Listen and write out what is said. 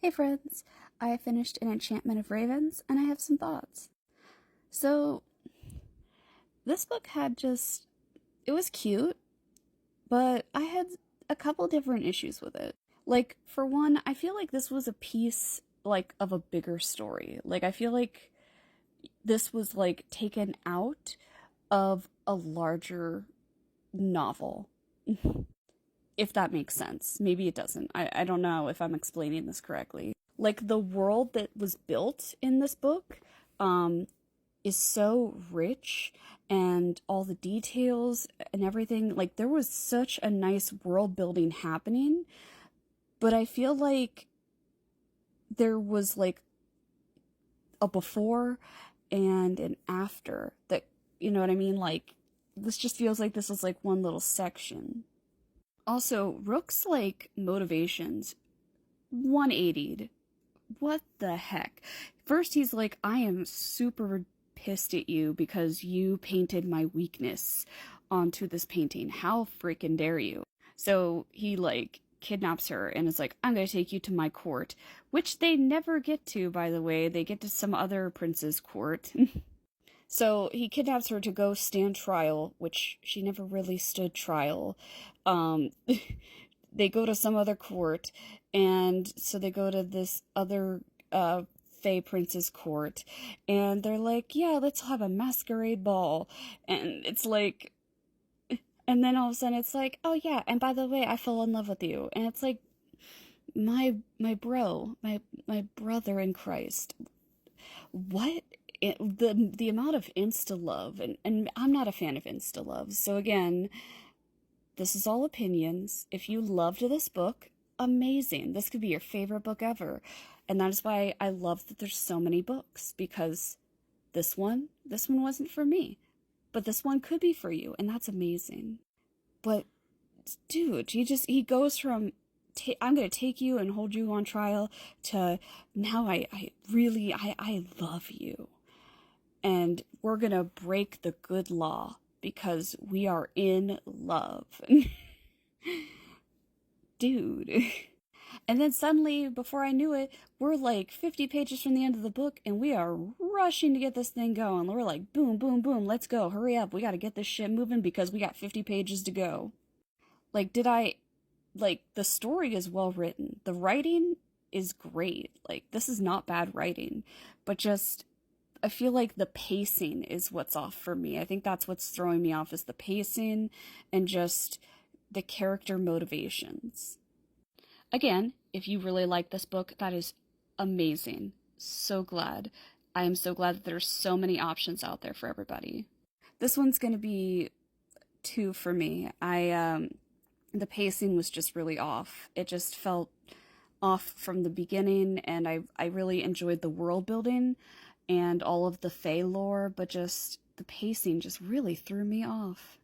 Hey friends, I finished an Enchantment of Ravens and I have some thoughts. So, this book it was cute, but I had a couple different issues with it. Like, for one, I feel like this was a piece, of a bigger story. I feel like this was, taken out of a larger novel, if that makes sense. Maybe it doesn't. I don't know if I'm explaining this correctly. Like, the world that was built in this book um, is so rich, and all the details and everything. Like, there was such a nice world building happening, but I feel like there was, a before and an after that, you know what I mean? Like, this just feels like this was, one little section. Also, Rook's, motivations 180'd. What the heck? First, he's like, I am super pissed at you because you painted my weakness onto this painting. How freaking dare you? So he, kidnaps her and is like, I'm gonna take you to my court, which they never get to, by the way. They get to some other prince's court. So he kidnaps her to go stand trial, which she never really stood trial. Um, they go to some other court, and so they go to this other Fey Prince's court, and they're like, yeah, let's have a masquerade ball. And it's like, and then all of a sudden it's like, oh yeah, and by the way, I fell in love with you. And it's like, my brother in Christ. What? The amount of insta love, and I'm not a fan of insta love. So again, this is all opinions. If you loved this book, amazing. This could be your favorite book ever. And that is why I love that there's so many books, because this one wasn't for me. But this one could be for you, and that's amazing. But dude, he goes from I'm gonna take you and hold you on trial to now I love you. And we're gonna break the good law because we are in love. Dude. And then suddenly, before I knew it, we're like 50 pages from the end of the book, and we are rushing to get this thing going. We're like, boom, boom, boom, let's go, hurry up, we gotta get this shit moving because we got 50 pages to go. The story is well written. The writing is great. This is not bad writing, but just, I feel like the pacing is what's off for me. I think that's what's throwing me off, is the pacing and just the character motivations. Again, if you really like this book, that is amazing. So glad. I am so glad that there's so many options out there for everybody. This one's going to be 2 for me. The pacing was just really off. It just felt off from the beginning, and I really enjoyed the world building and all of the Fae lore, but just the pacing just really threw me off.